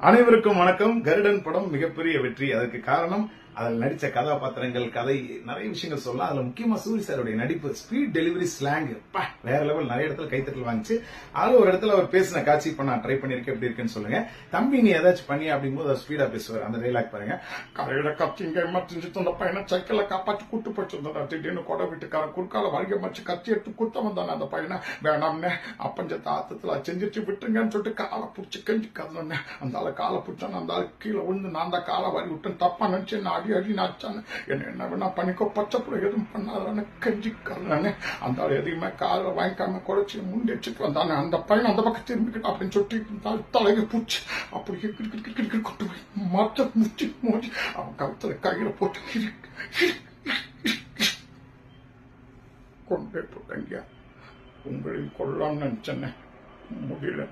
அனைவருக்கும் வணக்கம். கருடன் படம் மிகப்பெரிய வெற்றி. அதற்கு காரணம் அதில் நடிச்ச கதாபாத்திரங்கள், கதை, நிறைய விஷயங்கள் சொல்லலாம். அதுல முக்கியமா சூரி சாருடைய நடிப்பு, ஸ்பீட் டெலிவரி, ஸ்லாங் வேற லெவல். நிறைய இடத்துல கைத்தட்டல் வாங்கிச்சு. அதுல ஒரு இடத்துல அவர் பேசின காட்சி இப்ப நான் ட்ரை பண்ணிருக்கேன். எப்படி இருக்குன்னு சொல்லுங்க. தம்பி நீ ஏதாச்சும் பண்ணி அப்படிங்கும்போது அவர் ஸ்பீடா பேசுவார். அந்த டைலாக் பாருங்க. கரையில கத்திங்க மறைஞ்சு அந்த பையனை சைக்கிள காப்பாற்றி கூட்டு போச்சு. திடீர்னு கொடை வீட்டுக்காரன் குறுக்கால வலிக மறைச்சு கத்தி எடுத்து குத்த வந்தானே அந்த பையனை. வேணாம்னே அப்பஞ்சத்த ஆத்தத்துல செஞ்சிச்சு விட்டுருங்கன்னு சொல்லிட்டு காலை பிடிச்சி கஞ்சி கதனே. அந்த ஆளை காலை பிடிச்சான்னு அந்த ஆளு கீழே விழுந்து நான் தான் காலை வாரி விட்டேன். தப்பா நினைச்சு நான் அடி நாச்சானு. என்ன வேணா பண்ணிக்கோ, பச்சை புள்ள எதுவும் பண்ணாதானே கஞ்சி கதனே. அந்த ஆள் எதையுமே காலை வாங்கிக்காம குறைச்சி முண்டி வச்சுட்டு வந்தானே. அந்த பையன் அந்த பக்கம் திரும்பிக்கிட்டு அப்படின்னு சொல்லிட்டு தலையை பூச்சி அப்படி கொண்டு போய் மரத்தை முச்சி மோதி அவன் கழுத்துல கையில போட்டு கொண்டே போட்டேங்க. உங்களையும் கொள்ளலாம்னு நினைச்சேன்னு முடியல.